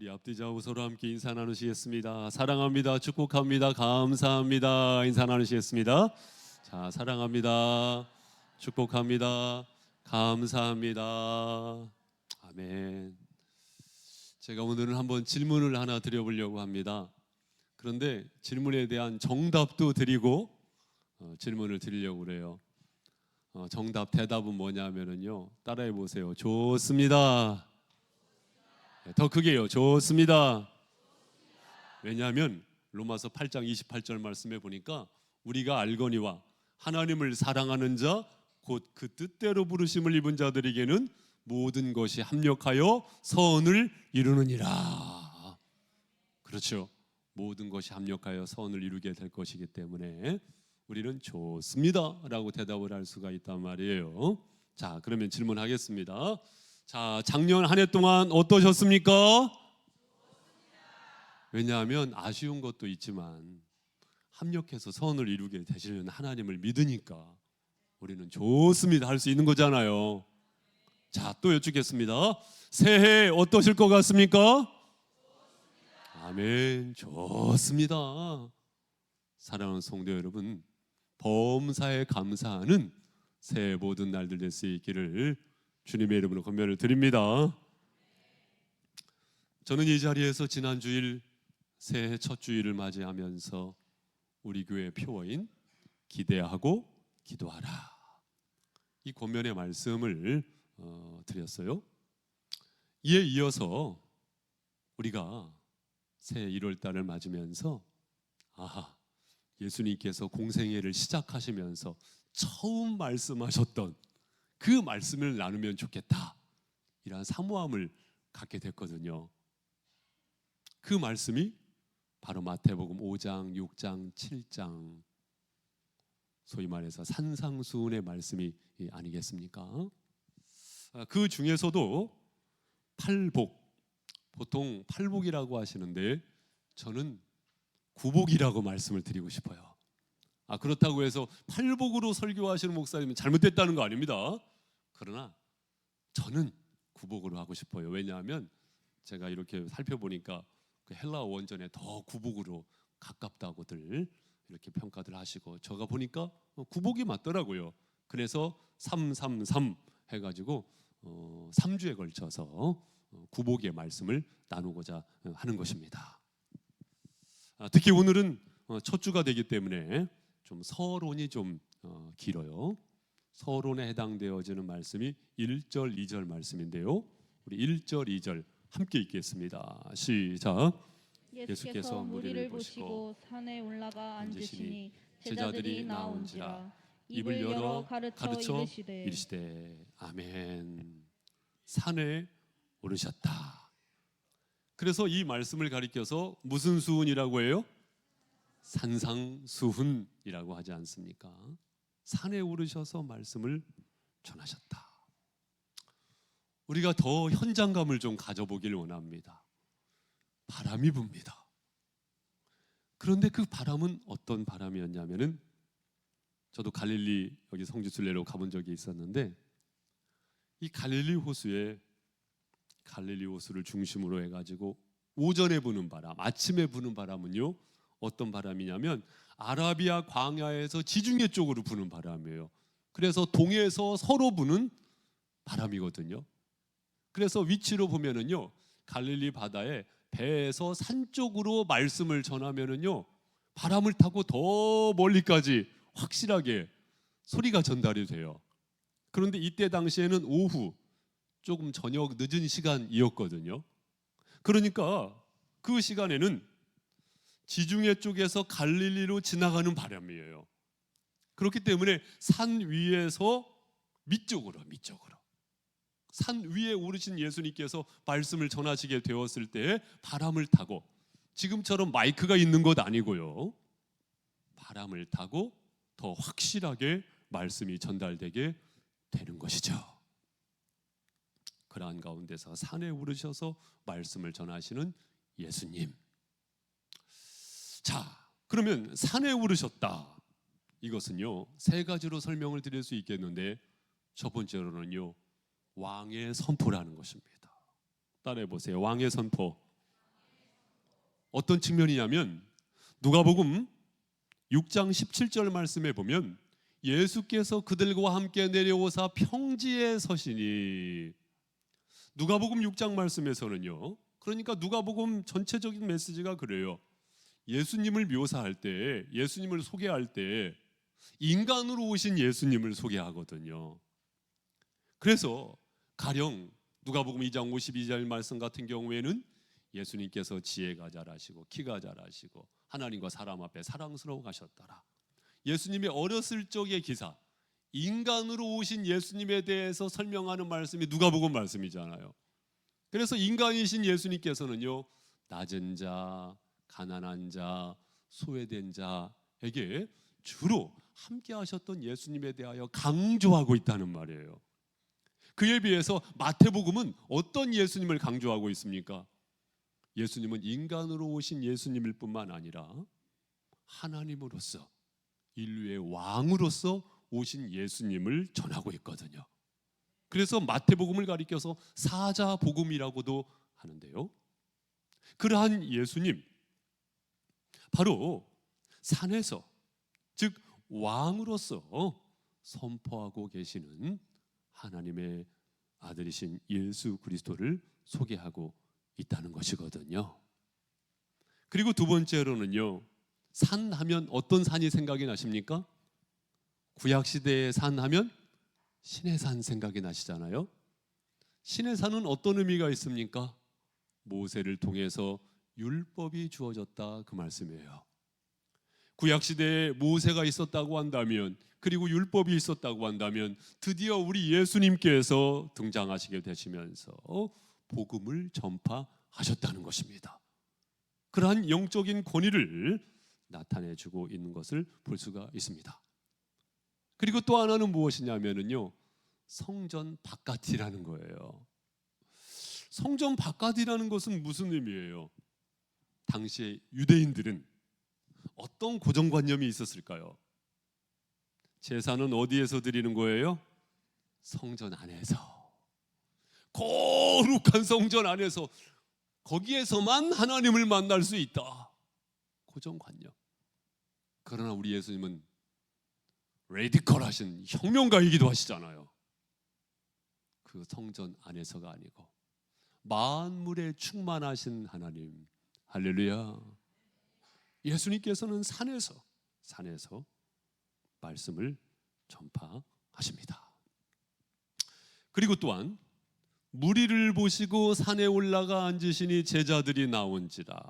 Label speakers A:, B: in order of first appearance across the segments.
A: 우리 앞뒤좌우 서로 함께 인사 나누시겠습니다. 사랑합니다. 축복합니다. 감사합니다. 인사 나누시겠습니다. 자, 사랑합니다. 축복합니다. 감사합니다. 아멘. 제가 오늘은 한번 질문을 하나 드려보려고 합니다. 그런데 질문에 대한 정답도 드리고 질문을 드리려고 그래요. 정답, 대답은 뭐냐면요. 따라해 보세요. 좋습니다. 더 크게요. 좋습니다. 왜냐하면 로마서 8장 28절 말씀에 보니까 우리가 알거니와 하나님을 사랑하는 자 곧 그 뜻대로 부르심을 입은 자들에게는 모든 것이 합력하여 선을 이루느니라. 그렇죠. 모든 것이 합력하여 선을 이루게 될 것이기 때문에 우리는 좋습니다 라고 대답을 할 수가 있단 말이에요. 자, 그러면 질문하겠습니다. 자, 작년 한 해 동안 어떠셨습니까? 왜냐하면 아쉬운 것도 있지만 합력해서 선을 이루게 되시는 하나님을 믿으니까 우리는 좋습니다 할 수 있는 거잖아요. 자, 또 여쭙겠습니다. 새해 어떠실 것 같습니까? 아멘. 좋습니다. 사랑하는 성도 여러분, 범사에 감사하는 새해 모든 날들 될 수 있기를 주님의 이름으로 권면을 드립니다. 저는 이 자리에서 지난 주일 새해 첫 주일을 맞이하면서 우리 교회 표어인 기대하고 기도하라, 이 권면의 말씀을 드렸어요. 이에 이어서 우리가 새해 1월달을 맞으면서 예수님께서 공생애를 시작하시면서 처음 말씀하셨던 그 말씀을 나누면 좋겠다, 이러한 사모함을 갖게 됐거든요. 그 말씀이 바로 마태복음 5장, 6장, 7장, 소위 말해서 산상수훈의 말씀이 아니겠습니까? 그 중에서도 팔복, 보통 팔복이라고 하시는데 저는 구복이라고 말씀을 드리고 싶어요. 그렇다고 해서 팔복으로 설교하시는 목사님은 잘못됐다는 거 아닙니다. 그러나 저는 구복으로 하고 싶어요. 왜냐하면 제가 이렇게 살펴보니까 그 헬라어 원전에 더 구복으로 가깝다고들 이렇게 평가들 하시고, 제가 보니까 구복이 맞더라고요. 그래서 333 해가지고 3주에 걸쳐서 구복의 말씀을 나누고자 하는 것입니다. 특히 오늘은 첫 주가 되기 때문에 좀 서론이 좀 길어요. 서론에 해당되어지는 말씀이 1절, 2절 말씀인데요. 우리 1절, 2절 함께 읽겠습니다. 시작.
B: 예수께서 무리를 보시고 산에 올라가 앉으시니 제자들이 나온지라 입을 열어 가르쳐
A: 이르시되 아멘. 산에 오르셨다. 그래서 이 말씀을 가리켜서 무슨 수훈이라고 해요? 산상수훈이라고 하지 않습니까? 산에 오르셔서 말씀을 전하셨다. 우리가 더 현장감을 좀 가져보길 원합니다. 바람이 붑니다. 그런데 그 바람은 어떤 바람이었냐면은, 저도 갈릴리 여기 성지순례로 가본 적이 있었는데, 이 갈릴리 호수를 중심으로 해가지고 오전에 부는 바람, 아침에 부는 바람은요 어떤 바람이냐면 아라비아 광야에서 지중해 쪽으로 부는 바람이에요. 그래서 동해에서 서로 부는 바람이거든요. 그래서 위치로 보면은요 갈릴리 바다에 배에서 산 쪽으로 말씀을 전하면은요 바람을 타고 더 멀리까지 확실하게 소리가 전달이 돼요. 그런데 이때 당시에는 오후 조금 저녁 늦은 시간이었거든요. 그러니까 그 시간에는 지중해 쪽에서 갈릴리로 지나가는 바람이에요. 그렇기 때문에 산 위에서 밑쪽으로 산 위에 오르신 예수님께서 말씀을 전하시게 되었을 때 바람을 타고, 지금처럼 마이크가 있는 것 아니고요, 바람을 타고 더 확실하게 말씀이 전달되게 되는 것이죠. 그러한 가운데서 산에 오르셔서 말씀을 전하시는 예수님. 자, 그러면 산에 오르셨다, 이것은요 세 가지로 설명을 드릴 수 있겠는데, 첫 번째로는요 왕의 선포라는 것입니다. 따라해 보세요. 왕의 선포. 어떤 측면이냐면 누가복음 6장 17절 말씀에 보면 예수께서 그들과 함께 내려오사 평지에 서시니, 누가복음 6장 말씀에서는요, 그러니까 누가복음 전체적인 메시지가 그래요. 예수님을 묘사할 때, 예수님을 소개할 때 인간으로 오신 예수님을 소개하거든요. 그래서 가령 누가복음 2장 52절 말씀 같은 경우에는 예수님께서 지혜가 자라시고 키가 자라시고 하나님과 사람 앞에 사랑스러워 가셨더라. 예수님의 어렸을 적의 기사, 인간으로 오신 예수님에 대해서 설명하는 말씀이 누가복음 말씀이잖아요. 그래서 인간이신 예수님께서는요, 낮은 자, 가난한 자, 소외된 자에게 주로 함께 하셨던 예수님에 대하여 강조하고 있다는 말이에요. 그에 비해서 마태복음은 어떤 예수님을 강조하고 있습니까? 예수님은 인간으로 오신 예수님일 뿐만 아니라 하나님으로서, 인류의 왕으로서 오신 예수님을 전하고 있거든요. 그래서 마태복음을 가리켜서 사자복음이라고도 하는데요. 그러한 예수님, 바로 산에서, 즉 왕으로서 선포하고 계시는 하나님의 아들이신 예수 그리스도를 소개하고 있다는 것이거든요. 그리고 두 번째로는요, 산 하면 어떤 산이 생각이 나십니까? 구약시대의 산 하면 시내산 생각이 나시잖아요. 시내산은 어떤 의미가 있습니까? 모세를 통해서 율법이 주어졌다, 그 말씀이에요. 구약시대에 모세가 있었다고 한다면, 그리고 율법이 있었다고 한다면 드디어 우리 예수님께서 등장하시게 되시면서 복음을 전파하셨다는 것입니다. 그러한 영적인 권위를 나타내주고 있는 것을 볼 수가 있습니다. 그리고 또 하나는 무엇이냐면요, 성전 바깥이라는 거예요. 성전 바깥이라는 것은 무슨 의미예요? 당시에 유대인들은 어떤 고정관념이 있었을까요? 제사는 어디에서 드리는 거예요? 성전 안에서. 거룩한 성전 안에서, 거기에서만 하나님을 만날 수 있다. 고정관념. 그러나 우리 예수님은 레디컬하신 혁명가이기도 하시잖아요. 그 성전 안에서가 아니고 만물에 충만하신 하나님, 할렐루야. 예수님께서는 산에서 말씀을 전파하십니다. 그리고 또한 무리를 보시고 산에 올라가 앉으시니 제자들이 나온지라.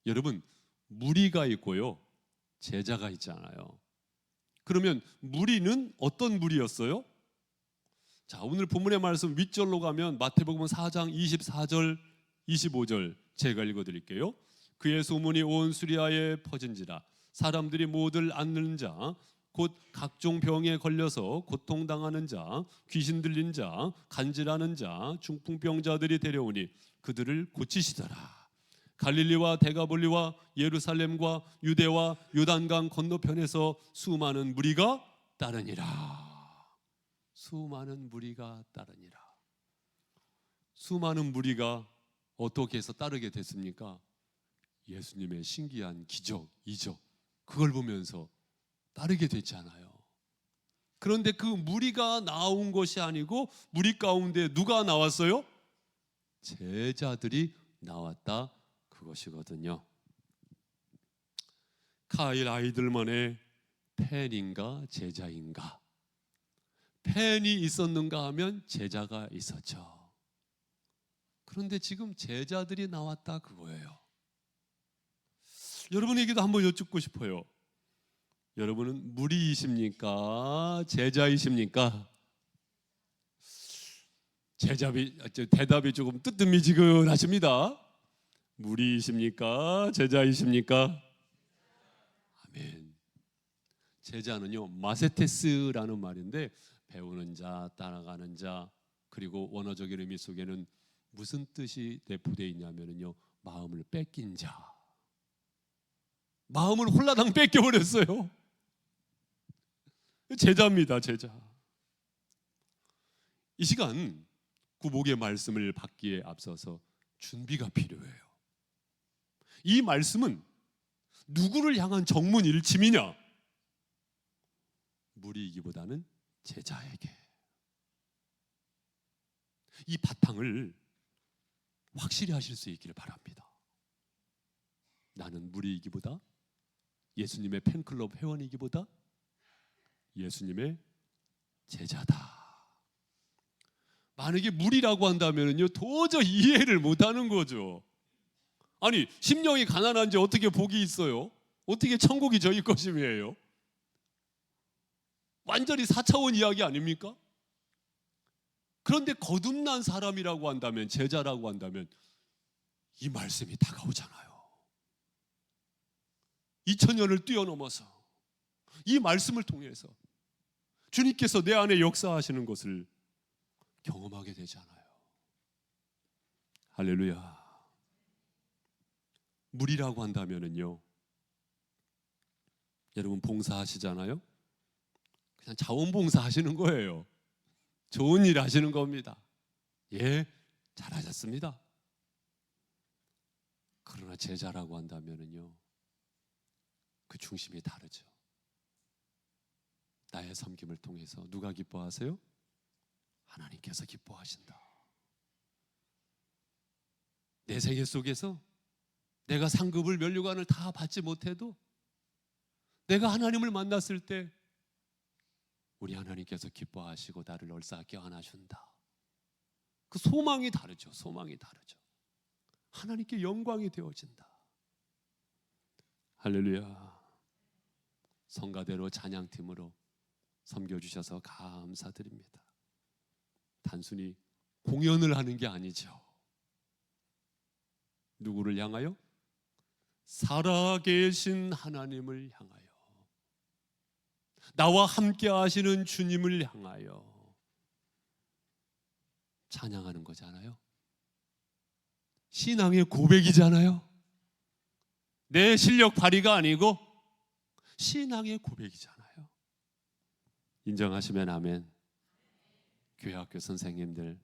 A: 여러분, 무리가 있고요, 제자가 있잖아요. 그러면 무리는 어떤 무리였어요? 자, 오늘 본문의 말씀 윗절로 가면 마태복음 4장 24절 25절 제가 읽어드릴게요. 그의 소문이 온 수리아에 퍼진지라. 사람들이 모두 앓는 자, 곧 각종 병에 걸려서 고통당하는 자, 귀신 들린 자, 간질하는 자, 중풍병자들이 데려오니 그들을 고치시더라. 갈릴리와 데가볼리와 예루살렘과 유대와 요단강 건너편에서 수많은 무리가 따르니라. 수많은 무리가 따르니라. 수많은 무리가 어떻게 해서 따르게 됐습니까? 예수님의 신기한 기적, 이적, 그걸 보면서 따르게 됐잖아요. 그런데 그 무리가 나온 것이 아니고 무리 가운데 누가 나왔어요? 제자들이 나왔다, 그것이거든요. 카일 아이들만의 팬인가 제자인가? 팬이 있었는가 하면 제자가 있었죠. 그런데 지금 제자들이 나왔다, 그거예요. 여러분에게도 한번 여쭙고 싶어요. 여러분은 무리이십니까? 제자이십니까? 대답이 조금 뜨뜻미지근하십니다. 무리이십니까? 제자이십니까? 아멘. 제자는요, 마세테스라는 말인데 배우는 자, 따라가는 자, 그리고 원어적인 의미 속에는 무슨 뜻이 내포되어 있냐면요, 마음을 뺏긴 자. 마음을 홀라당 뺏겨버렸어요. 제자입니다, 제자. 이 시간 구복의 말씀을 받기에 앞서서 준비가 필요해요. 이 말씀은 누구를 향한 정문일침이냐? 무리이기보다는 제자에게. 이 바탕을 확실히 하실 수 있기를 바랍니다. 나는 무리이기보다, 예수님의 팬클럽 회원이기보다 예수님의 제자다. 만약에 무리라고 한다면요, 도저히 이해를 못하는 거죠. 아니, 심령이 가난한지 어떻게 복이 있어요? 어떻게 천국이 저희 것임이에요? 완전히 4차원 이야기 아닙니까? 그런데 거듭난 사람이라고 한다면, 제자라고 한다면 이 말씀이 다가오잖아요. 2000년을 뛰어넘어서 이 말씀을 통해서 주님께서 내 안에 역사하시는 것을 경험하게 되잖아요. 할렐루야. 무리라고 한다면은요, 여러분 봉사하시잖아요. 그냥 자원봉사 하시는 거예요. 좋은 일 하시는 겁니다. 예, 잘하셨습니다. 그러나 제자라고 한다면은요, 그 중심이 다르죠. 나의 섬김을 통해서 누가 기뻐하세요? 하나님께서 기뻐하신다. 내 생애 속에서 내가 상급을 면류관을 다 받지 못해도 내가 하나님을 만났을 때 우리 하나님께서 기뻐하시고 나를 얼싸게 안아준다. 그 소망이 다르죠. 소망이 다르죠. 하나님께 영광이 되어진다. 할렐루야. 성가대로 찬양팀으로 섬겨주셔서 감사드립니다. 단순히 공연을 하는 게 아니죠. 누구를 향하여? 살아계신 하나님을 향하여, 나와 함께 하시는 주님을 향하여 찬양하는 거잖아요. 신앙의 고백이잖아요. 내 실력 발휘가 아니고 신앙의 고백이잖아요. 인정하시면 아멘. 교회 학교 선생님들,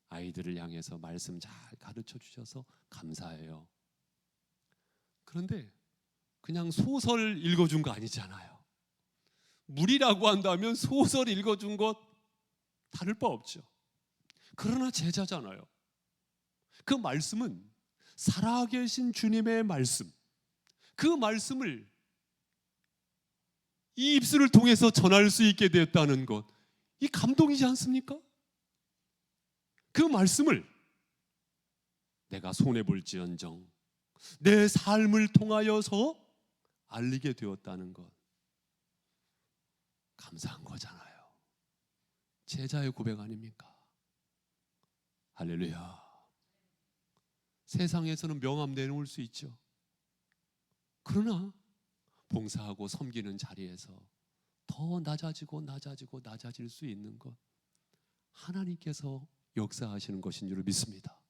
A: 아이들을 향해서 말씀 잘 가르쳐 주셔서 감사해요. 그런데 그냥 소설 읽어준 거 아니잖아요. 무리라고 한다면 소설 읽어준 것 다를 바 없죠. 그러나 제자잖아요. 그 말씀은 살아계신 주님의 말씀, 그 말씀을 이 입술을 통해서 전할 수 있게 되었다는 것, 이 감동이지 않습니까? 그 말씀을 내가 손해볼지언정 내 삶을 통하여서 알리게 되었다는 것, 감사한 거잖아요. 제자의 고백 아닙니까? 할렐루야. 세상에서는 명함 내놓을 수 있죠. 그러나 봉사하고 섬기는 자리에서 더 낮아질 수 있는 것, 하나님께서 역사하시는 것인 줄 믿습니다.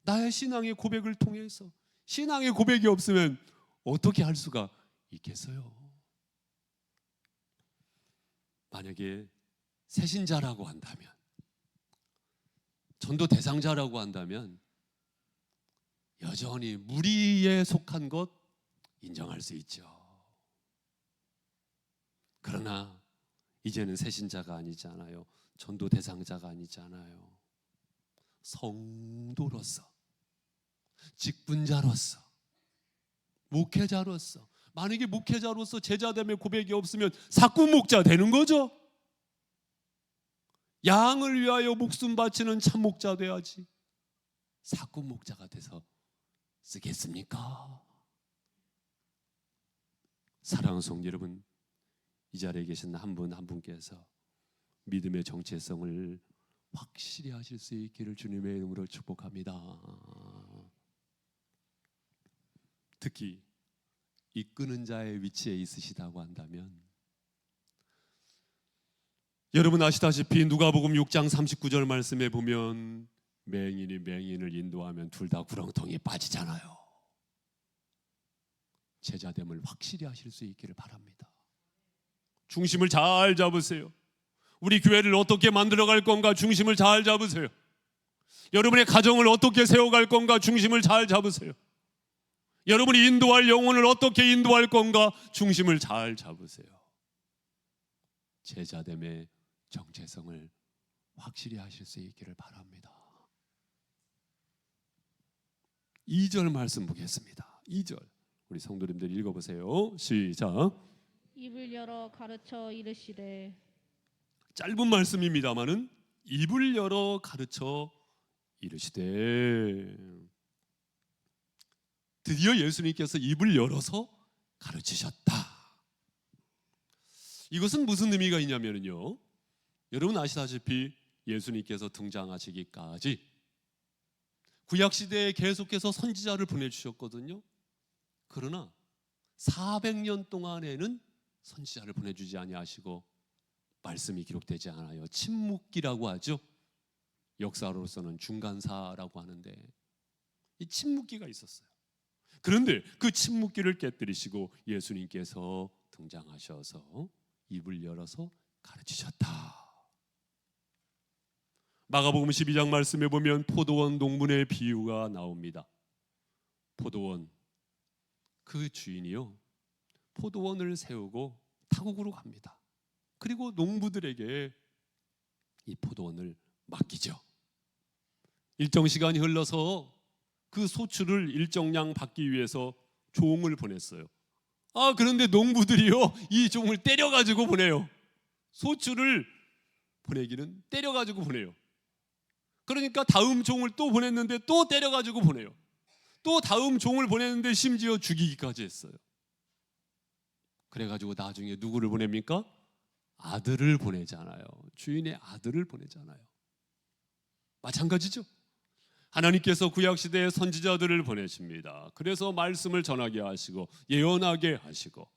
A: 나의 신앙의 고백을 통해서, 신앙의 고백이 없으면 어떻게 할 수가 있겠어요? 만약에 새신자라고 한다면, 전도 대상자라고 한다면 여전히 무리에 속한 것 인정할 수 있죠. 그러나 이제는 새신자가 아니잖아요. 전도 대상자가 아니잖아요. 성도로서, 직분자로서, 목회자로서, 만약에 목회자로서 제자됨의 고백이 없으면 사꾼목자 되는 거죠. 양을 위하여 목숨 바치는 참목자 돼야지 사꾼목자가 돼서 쓰겠습니까? 사랑하는 성도 여러분, 이 자리에 계신 한 분 한 분께서 믿음의 정체성을 확실히 하실 수 있기를 주님의 이름으로 축복합니다. 특히 이끄는 자의 위치에 있으시다고 한다면, 여러분 아시다시피 누가복음 6장 39절 말씀에 보면 맹인이 맹인을 인도하면 둘 다 구렁텅이에 빠지잖아요. 제자됨을 확실히 하실 수 있기를 바랍니다. 중심을 잘 잡으세요. 우리 교회를 어떻게 만들어갈 건가 중심을 잘 잡으세요. 여러분의 가정을 어떻게 세워갈 건가 중심을 잘 잡으세요. 여러분이 인도할 영혼을 어떻게 인도할 건가 중심을 잘 잡으세요. 제자됨의 정체성을 확실히 하실 수 있기를 바랍니다. 2절 말씀 보겠습니다. 2절 우리 성도님들 읽어보세요. 시작.
B: 입을 열어 가르쳐 이르시되.
A: 짧은 말씀입니다마는 입을 열어 가르쳐 이르시되, 드디어 예수님께서 입을 열어서 가르치셨다. 이것은 무슨 의미가 있냐면요, 여러분 아시다시피 예수님께서 등장하시기까지 구약시대에 계속해서 선지자를 보내주셨거든요. 그러나 400년 동안에는 선지자를 보내주지 아니하시고 말씀이 기록되지 않아요. 침묵기라고 하죠. 역사로서는 중간사라고 하는데 이 침묵기가 있었어요. 그런데 그 침묵기를 깨뜨리시고 예수님께서 등장하셔서 입을 열어서 가르치셨다. 마가복음 12장 말씀에 보면 포도원 농문의 비유가 나옵니다. 포도원, 그 주인이요, 포도원을 세우고 타국으로 갑니다. 그리고 농부들에게 이 포도원을 맡기죠. 일정 시간이 흘러서 그 소출을 일정량 받기 위해서 종을 보냈어요. 그런데 농부들이요, 이 종을 때려가지고 보내요. 소출을 보내기는 때려가지고 보내요. 그러니까 다음 종을 또 보냈는데 또 때려가지고 보내요. 또 다음 종을 보냈는데 심지어 죽이기까지 했어요. 그래가지고 나중에 누구를 보냅니까? 아들을 보내잖아요. 주인의 아들을 보내잖아요. 마찬가지죠. 하나님께서 구약시대의 선지자들을 보내십니다. 그래서 말씀을 전하게 하시고 예언하게 하시고,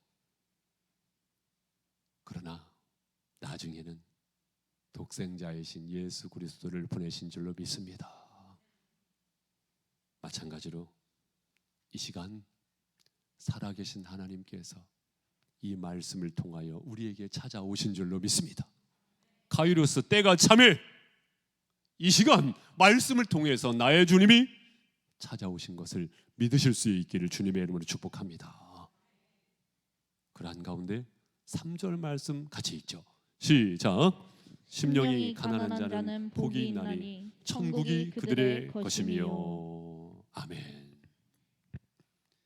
A: 그러나 나중에는 독생자이신 예수 그리스도를 보내신 줄로 믿습니다. 마찬가지로 이 시간 살아계신 하나님께서 이 말씀을 통하여 우리에게 찾아오신 줄로 믿습니다. 카이로스, 때가 참에 이 시간 말씀을 통해서 나의 주님이 찾아오신 것을 믿으실 수 있기를 주님의 이름으로 축복합니다. 그러한 가운데 3절 말씀 같이 읽죠. 시작. 심령이 가난한 자는 복이 있나니 천국이 그들의 것이며. 아멘.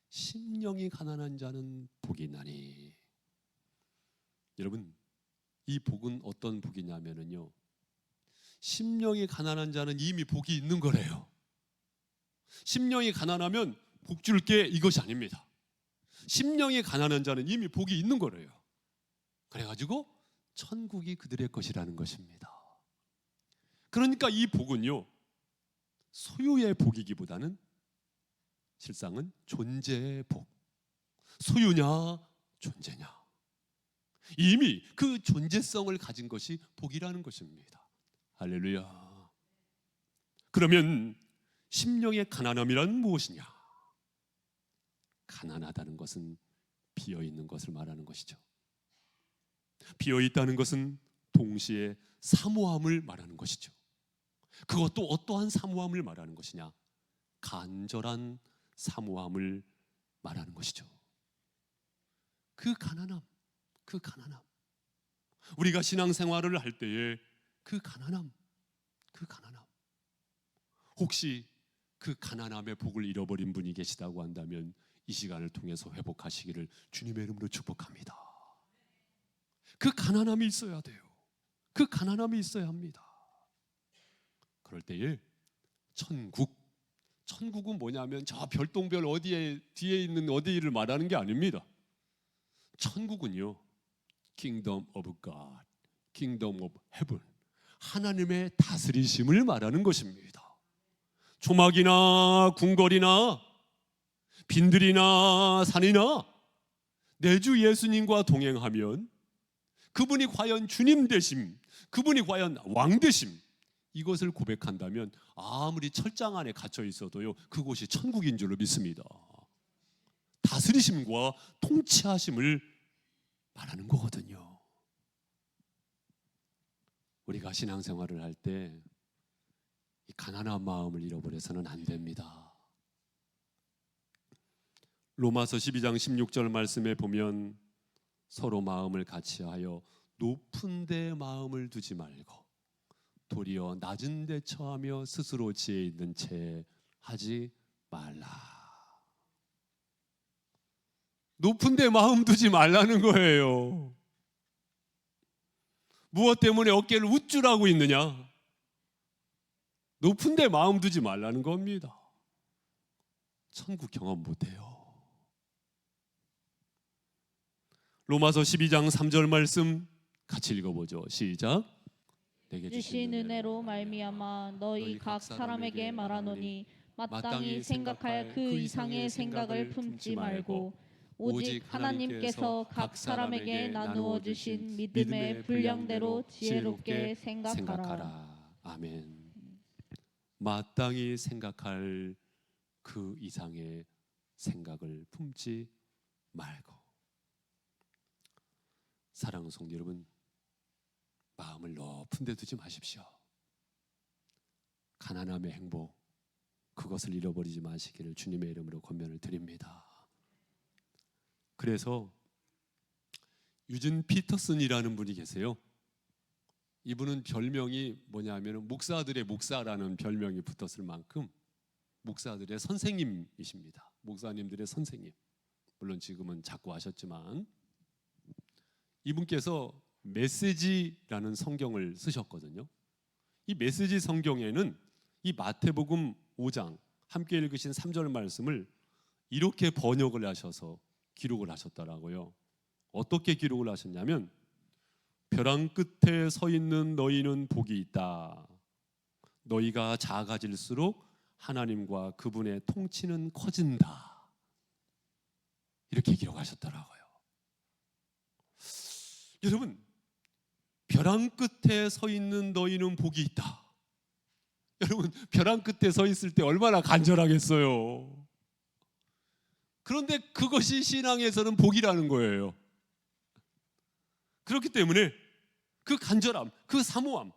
A: 심령이 가난한 자는 복이 있나니. 여러분, 이 복은 어떤 복이냐면요, 심령이 가난한 자는 이미 복이 있는 거래요. 심령이 가난하면 복 줄게 이것이 아닙니다. 심령이 가난한 자는 이미 복이 있는 거래요. 그래가지고 천국이 그들의 것이라는 것입니다. 그러니까 이 복은요, 소유의 복이기보다는 실상은 존재의 복. 소유냐 존재냐, 이미 그 존재성을 가진 것이 복이라는 것입니다. 할렐루야. 그러면 심령의 가난함이란 무엇이냐? 가난하다는 것은 비어있는 것을 말하는 것이죠. 비어있다는 것은 동시에 사모함을 말하는 것이죠. 그것도 어떠한 사모함을 말하는 것이냐? 간절한 사모함을 말하는 것이죠. 그 가난함, 그 가난함, 우리가 신앙생활을 할 때에 그 가난함, 그 가난함, 혹시 그 가난함의 복을 잃어버린 분이 계시다고 한다면 이 시간을 통해서 회복하시기를 주님의 이름으로 축복합니다. 그 가난함이 있어야 돼요. 그 가난함이 있어야 합니다. 그럴 때에 천국은 뭐냐면 저 별똥별 어디에 뒤에 있는 어디를 말하는 게 아닙니다. 천국은요, Kingdom of God, Kingdom of Heaven, 하나님의 다스리심을 말하는 것입니다. 조막이나 궁궐이나 빈들이나 산이나 내 주 예수님과 동행하면 그분이 과연 주님 되심, 그분이 과연 왕 되심, 이것을 고백한다면 아무리 철장 안에 갇혀 있어도요, 그곳이 천국인 줄로 믿습니다. 다스리심과 통치하심을 말하는 거거든요. 우리가 신앙생활을 할 때 이 가난한 마음을 잃어버려서는 안 됩니다. 로마서 12장 16절 말씀에 보면 서로 마음을 같이하여 높은 데 마음을 두지 말고 도리어 낮은 데 처하며 스스로 지혜 있는 채 하지 말라. 높은 데 마음 두지 말라는 거예요. 무엇 때문에 어깨를 우쭐하고 있느냐? 높은 데 마음 두지 말라는 겁니다. 천국 경험 못해요. 로마서 12장 3절 말씀 같이 읽어보죠. 시작. 내게
B: 주신 은혜로 말미암아 너희 각 사람에게 말하노니 마땅히 생각할 그 이상의 생각을 품지 말고 오직 하나님께서 각 사람에게 나누어 주신 믿음의 분량대로 지혜롭게 생각하라.
A: 아멘. 마땅히 생각할 그 이상의 생각을 품지 말고. 사랑하는 성도 여러분, 마음을 높은 데 두지 마십시오. 가난함의 행복, 그것을 잃어버리지 마시기를 주님의 이름으로 권면을 드립니다. 그래서 유진 피터슨이라는 분이 계세요. 이분은 별명이 뭐냐면 목사들의 목사라는 별명이 붙었을 만큼 목사들의 선생님이십니다. 목사님들의 선생님. 물론 지금은 자꾸 하셨지만 이분께서 메시지라는 성경을 쓰셨거든요. 이 메시지 성경에는 이 마태복음 5장 함께 읽으신 3절 말씀을 이렇게 번역을 하셔서 기록을 하셨더라고요. 어떻게 기록을 하셨냐면 벼랑 끝에 서 있는 너희는 복이 있다. 너희가 작아질수록 하나님과 그분의 통치는 커진다. 이렇게 기록하셨더라고요. 여러분, 벼랑 끝에 서 있는 너희는 복이 있다. 여러분, 벼랑 끝에 서 있을 때 얼마나 간절하겠어요. 그런데 그것이 신앙에서는 복이라는 거예요. 그렇기 때문에 그 간절함, 그 사모함,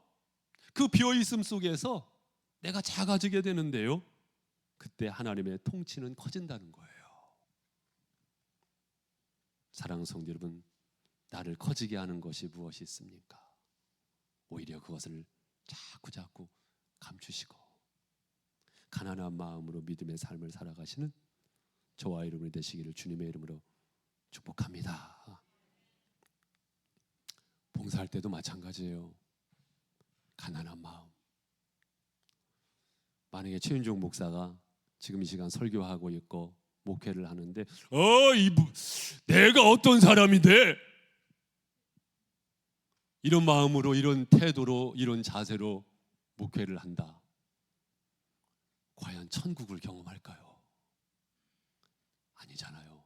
A: 그 비어있음 속에서 내가 작아지게 되는데요, 그때 하나님의 통치는 커진다는 거예요. 사랑하는 성도 여러분, 나를 커지게 하는 것이 무엇이 있습니까? 오히려 그것을 자꾸 감추시고 가난한 마음으로 믿음의 삶을 살아가시는 저와 여러분이 되시기를 주님의 이름으로 축복합니다. 봉사할 때도 마찬가지예요. 가난한 마음. 만약에 최윤종 목사가 지금 이 시간 설교하고 있고 목회를 하는데 내가 어떤 사람인데 이런 마음으로, 이런 태도로, 이런 자세로 목회를 한다. 과연 천국을 경험할까요? 아니잖아요.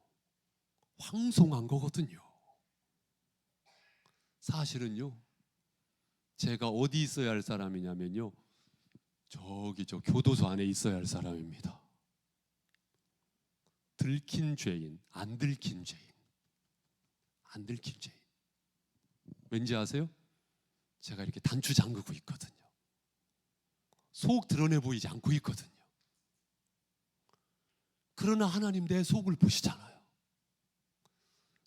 A: 황송한 거거든요. 사실은요, 제가 어디 있어야 할 사람이냐면요, 저기 저 교도소 안에 있어야 할 사람입니다. 들킨 죄인, 안 들킨 죄인, 안 들킨 죄인. 왠지 아세요? 제가 이렇게 단추 잠그고 있거든요. 속 드러내 보이지 않고 있거든요. 그러나 하나님 내 속을 보시잖아요.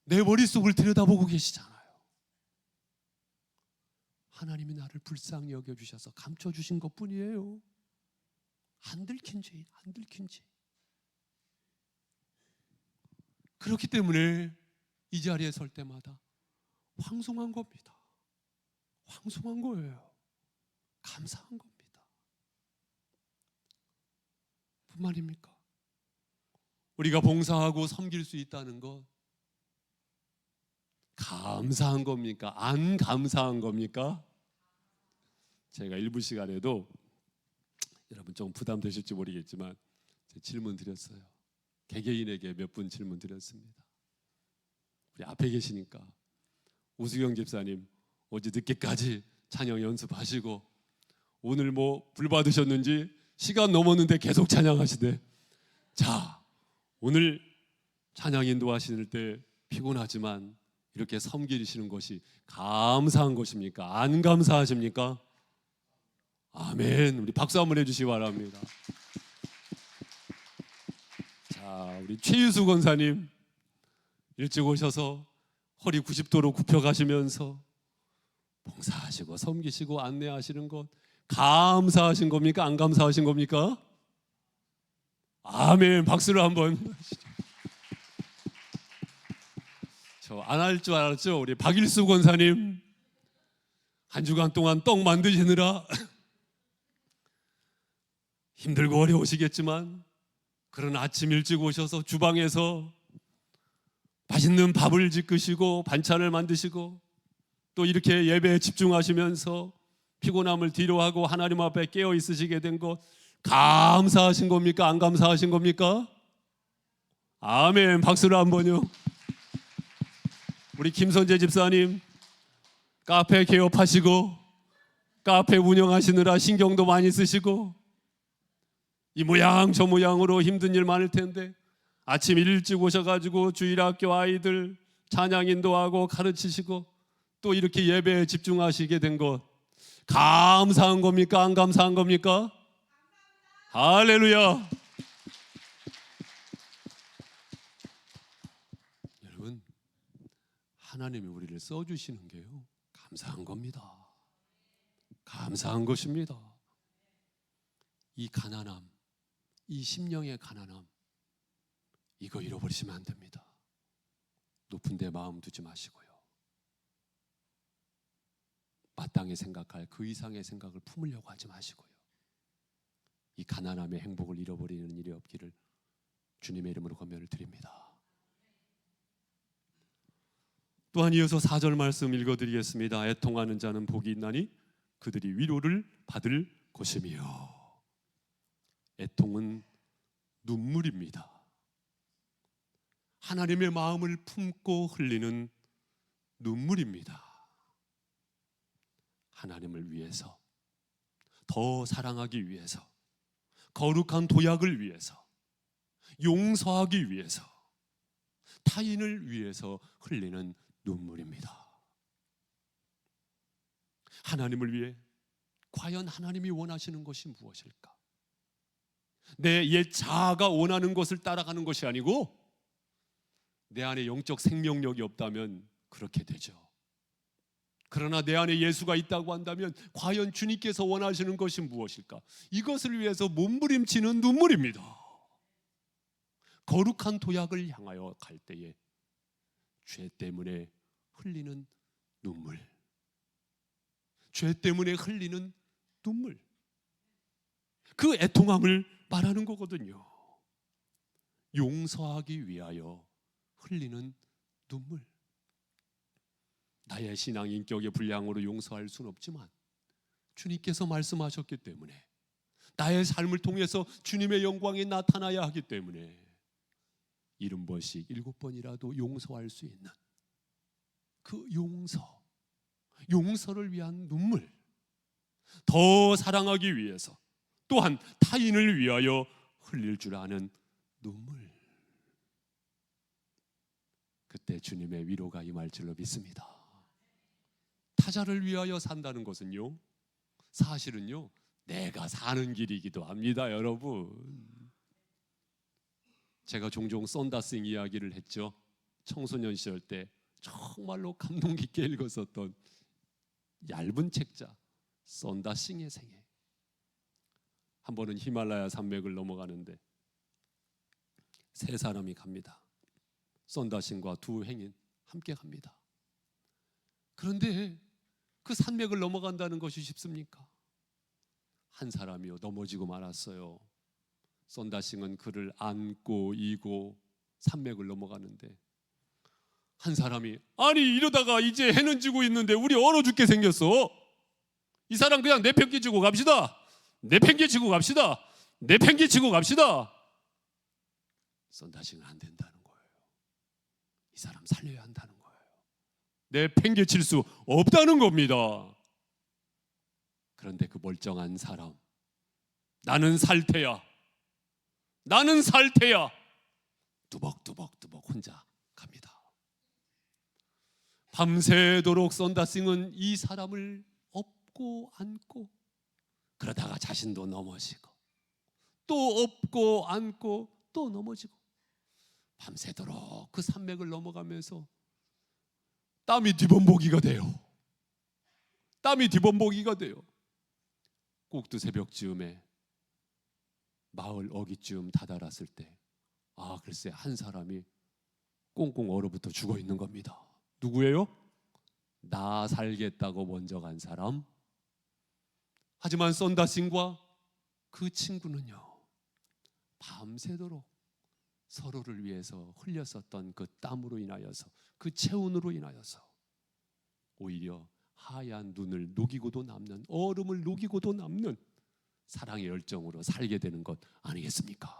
A: 내 머릿속을 들여다보고 계시잖아요. 하나님이 나를 불쌍히 여겨주셔서 감춰주신 것뿐이에요. 안 들킨 죄인, 안 들킨 죄인. 그렇기 때문에 이 자리에 설 때마다 황송한 겁니다. 황송한 거예요. 감사한 겁니다. 뿐만입니까? 우리가 봉사하고 섬길 수 있다는 것 감사한 겁니까? 안 감사한 겁니까? 제가 일부 시간에도 여러분 좀 부담되실지 모르겠지만 질문 드렸어요. 개개인에게 몇 분 질문 드렸습니다. 우리 앞에 계시니까 우수경 집사님 어제 늦게까지 찬양 연습하시고 오늘 뭐 불 받으셨는지 시간 넘었는데 계속 찬양하시대. 자, 오늘 찬양 인도하실 때 피곤하지만 이렇게 섬기시는 것이 감사한 것입니까? 안 감사하십니까? 아멘. 우리 박수 한번 해주시기 바랍니다. 자, 자, 우리 최유수 권사님 일찍 오셔서 허리 90도로 굽혀 가시면서 봉사하시고 섬기시고 안내하시는 것 감사하신 겁니까? 안 감사하신 겁니까? 아멘. 박수를 한번. 저 안 할 줄 알았죠? 우리 박일수 권사님 한 주간 동안 떡 만드시느라 힘들고 어려우시겠지만 그런 아침 일찍 오셔서 주방에서 맛있는 밥을 짓으시고 반찬을 만드시고 또 이렇게 예배에 집중하시면서 피곤함을 뒤로하고 하나님 앞에 깨어 있으시게 된 것 감사하신 겁니까? 안 감사하신 겁니까? 아멘. 박수를 한번요. 우리 김선재 집사님 카페 개업하시고 카페 운영하시느라 신경도 많이 쓰시고 이 모양 저 모양으로 힘든 일 많을 텐데 아침 일찍 오셔가지고 주일학교 아이들 찬양 인도하고 가르치시고 또 이렇게 예배에 집중하시게 된 것 감사한 겁니까? 안 감사한 겁니까? 할렐루야. 여러분, 하나님이 우리를 써주시는 게요 감사한 겁니다. 감사한 것입니다. 이 가난함, 이 심령의 가난함 이거 잃어버리시면 안 됩니다. 높은 데 마음 두지 마시고요. 마땅히 생각할 그 이상의 생각을 품으려고 하지 마시고요. 이 가난함의 행복을 잃어버리는 일이 없기를 주님의 이름으로 권면을 드립니다. 또한 이어서 4절 말씀 읽어드리겠습니다. 애통하는 자는 복이 있나니 그들이 위로를 받을 것이며. 애통은 눈물입니다. 하나님의 마음을 품고 흘리는 눈물입니다. 하나님을 위해서, 더 사랑하기 위해서, 거룩한 도약을 위해서, 용서하기 위해서, 타인을 위해서 흘리는 눈물입니다. 하나님을 위해 과연 하나님이 원하시는 것이 무엇일까? 내 옛 자아가 원하는 것을 따라가는 것이 아니고 내 안에 영적 생명력이 없다면 그렇게 되죠. 그러나 내 안에 예수가 있다고 한다면 과연 주님께서 원하시는 것이 무엇일까? 이것을 위해서 몸부림치는 눈물입니다. 거룩한 도약을 향하여 갈 때에 죄 때문에 흘리는 눈물, 죄 때문에 흘리는 눈물, 그 애통함을 말하는 거거든요. 용서하기 위하여 흘리는 눈물. 나의 신앙 인격의 분량으로 용서할 수는 없지만 주님께서 말씀하셨기 때문에, 나의 삶을 통해서 주님의 영광이 나타나야 하기 때문에 70번씩 7번이라도 용서할 수 있는 그 용서를 위한 눈물, 더 사랑하기 위해서 또한 타인을 위하여 흘릴 줄 아는 눈물. 그때 주님의 위로가 임할 줄로 믿습니다. 타자를 위하여 산다는 것은요, 사실은요 내가 사는 길이기도 합니다. 여러분, 제가 종종 썬다싱 이야기를 했죠. 청소년 시절 때 정말로 감동 깊게 읽었었던 얇은 책자 썬다싱의 생애. 한 번은 히말라야 산맥을 넘어가는데 세 사람이 갑니다. 썬다싱과 두 행인 함께 갑니다. 그런데 그 산맥을 넘어간다는 것이 쉽습니까? 한 사람이요 넘어지고 말았어요. 썬다싱은 그를 안고 이고 산맥을 넘어가는데 한 사람이, 아니 이러다가 이제 해는 지고 있는데 우리 얼어 죽게 생겼어. 이 사람 그냥 내팽개치고 갑시다. 내팽개치고 갑시다. 내팽개치고 갑시다. 썬다싱은 안 된다는 거예요. 이 사람 살려야 한다는 거예요. 내팽개칠 수 없다는 겁니다. 그런데 그 멀쩡한 사람, 나는 살 테야, 나는 살 테야, 뚜벅뚜벅 혼자 갑니다. 밤새도록 썬다싱은 이 사람을 업고 안고, 그러다가 자신도 넘어지고 또 업고 안고 또 넘어지고, 밤새도록 그 산맥을 넘어가면서 땀이 뒤범벅이가 돼요. 땀이 뒤범벅이가 돼요. 꼭두 새벽쯤에 마을 어귀쯤 다다랐을 때 글쎄 한 사람이 꽁꽁 얼어붙어 죽어 있는 겁니다. 누구예요? 나 살겠다고 먼저 간 사람. 하지만 썬다신과 그 친구는요, 밤새도록 서로를 위해서 흘렸었던 그 땀으로 인하여서, 그 체온으로 인하여서 오히려 하얀 눈을 녹이고도 남는, 얼음을 녹이고도 남는 사랑의 열정으로 살게 되는 것 아니겠습니까?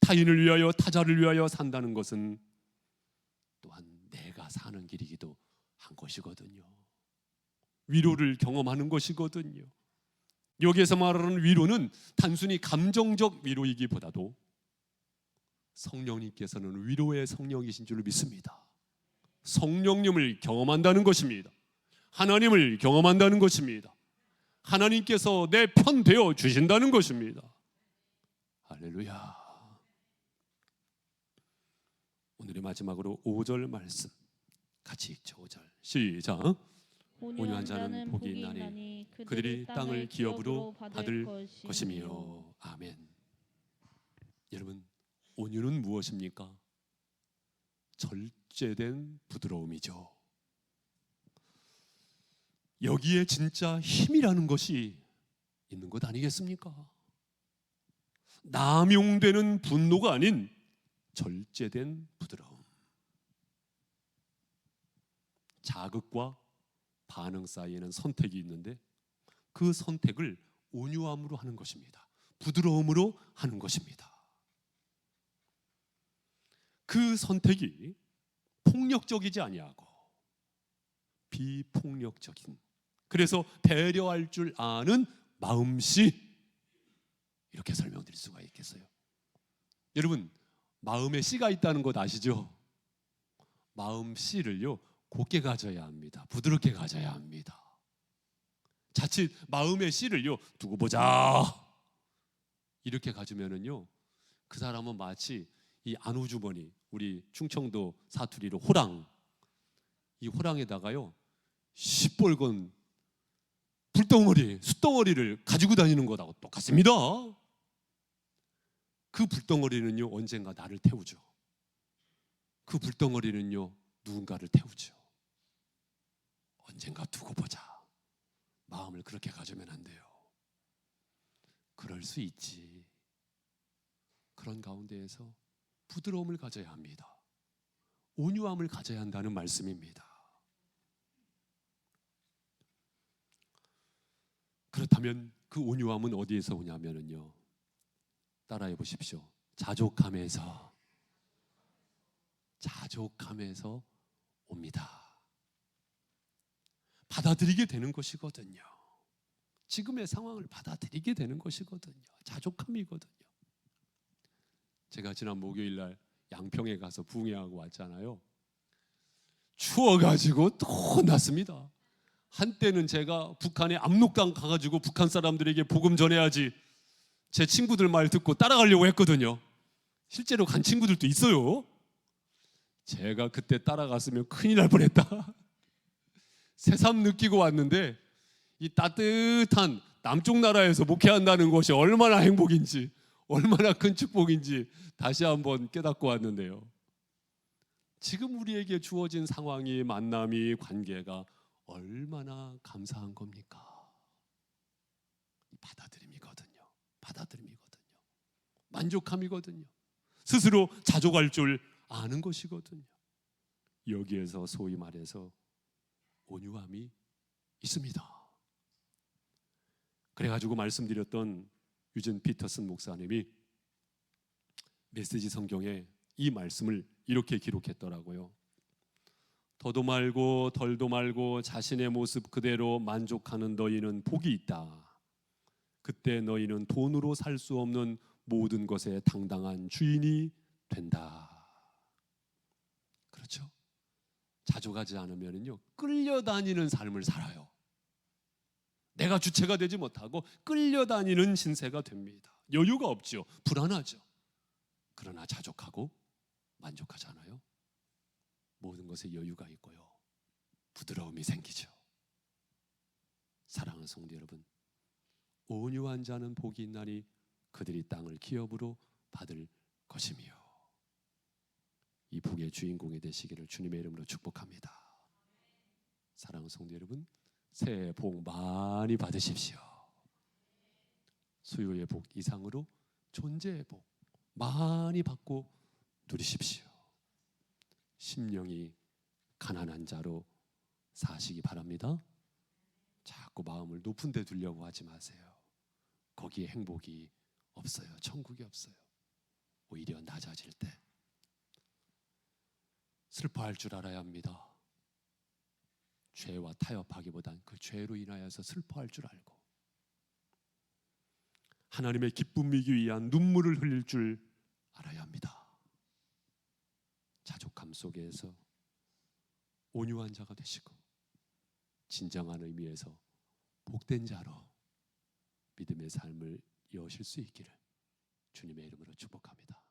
A: 타인을 위하여, 타자를 위하여 산다는 것은 또한 내가 사는 길이기도 한 것이거든요. 위로를 경험하는 것이거든요. 여기에서 말하는 위로는 단순히 감정적 위로이기보다도 성령님께서는 위로의 성령이신 줄 믿습니다. 성령님을 경험한다는 것입니다. 하나님을 경험한다는 것입니다. 하나님께서 내 편 되어 주신다는 것입니다. 할렐루야. 오늘의 마지막으로 5절 말씀 같이 읽죠. 5절 시작. 온유한 자는 복이 있나니 그들이 땅을 기업으로 받을 것이며. 아멘. 여러분, 온유는 무엇입니까? 절제된 부드러움이죠. 여기에 진짜 힘이라는 것이 있는 것 아니겠습니까? 남용되는 분노가 아닌 절제된 부드러움. 자극과 반응 사이에는 선택이 있는데 그 선택을 온유함으로 하는 것입니다. 부드러움으로 하는 것입니다. 그 선택이 폭력적이지 아니하고 비폭력적인, 그래서 배려할 줄 아는 마음씨, 이렇게 설명드릴 수가 있겠어요. 여러분, 마음에 씨가 있다는 것 아시죠? 마음씨를요 곱게 가져야 합니다. 부드럽게 가져야 합니다. 자칫 마음의 씨를요 두고 보자 이렇게 가지면은요 그 사람은 마치 이 안우주머니, 우리 충청도 사투리로 호랑, 이 호랑에다가요 시뻘건 불덩어리, 숯덩어리를 가지고 다니는 것하고 똑같습니다. 그 불덩어리는요 언젠가 나를 태우죠. 그 불덩어리는요 누군가를 태우죠. 언젠가 두고 보자. 마음을 그렇게 가지면 안 돼요. 그럴 수 있지. 그런 가운데에서 부드러움을 가져야 합니다. 온유함을 가져야 한다는 말씀입니다. 그렇다면 그 온유함은 어디에서 오냐면요, 따라해 보십시오. 자족함에서 옵니다. 받아들이게 되는 것이거든요. 지금의 상황을 받아들이게 되는 것이거든요. 자족함이거든요. 제가 지난 목요일 날 양평에 가서 부흥회하고 왔잖아요. 추워가지고 또 혼났습니다. 한때는 제가 북한에 압록강 가가지고 북한 사람들에게 복음 전해야지 제 친구들 말 듣고 따라가려고 했거든요. 실제로 간 친구들도 있어요. 제가 그때 따라갔으면 큰일 날 뻔했다. 새삼 느끼고 왔는데 이 따뜻한 남쪽 나라에서 목회한다는 것이 얼마나 행복인지, 얼마나 큰 축복인지 다시 한번 깨닫고 왔는데요. 지금 우리에게 주어진 상황이, 만남이, 관계가 얼마나 감사한 겁니까? 받아들임이거든요. 만족함이거든요. 스스로 자족할 줄 아는 것이거든요. 여기에서 소위 말해서 온유함이 있습니다. 그래가지고 말씀드렸던 유진 피터슨 목사님이 메시지 성경에 이 말씀을 이렇게 기록했더라고요. 더도 말고 덜도 말고 자신의 모습 그대로 만족하는 너희는 복이 있다. 그때 너희는 돈으로 살 수 없는 모든 것의 당당한 주인이 된다. 그렇죠? 자족하지 않으면요 끌려다니는 삶을 살아요. 내가 주체가 되지 못하고 끌려다니는 신세가 됩니다. 여유가 없죠. 불안하죠. 그러나 자족하고 만족하지 않아요? 모든 것에 여유가 있고요, 부드러움이 생기죠. 사랑하는 성도 여러분, 온유한 자는 복이 있나니 그들이 땅을 기업으로 받을 것이며, 이 복의 주인공이 되시기를 주님의 이름으로 축복합니다. 사랑하는 성도 여러분, 새해 복 많이 받으십시오. 수요의 복 이상으로 존재의 복 많이 받고 누리십시오. 심령이 가난한 자로 사시기 바랍니다. 자꾸 마음을 높은 데 두려고 하지 마세요. 거기에 행복이 없어요. 천국이 없어요. 오히려 낮아질 때 슬퍼할 줄 알아야 합니다. 죄와 타협하기보단 그 죄로 인하여서 슬퍼할 줄 알고 하나님의 기쁨 이기 위한 눈물을 흘릴 줄 알아야 합니다. 자족함 속에서 온유한 자가 되시고 진정한 의미에서 복된 자로 믿음의 삶을 이어실 수 있기를 주님의 이름으로 축복합니다.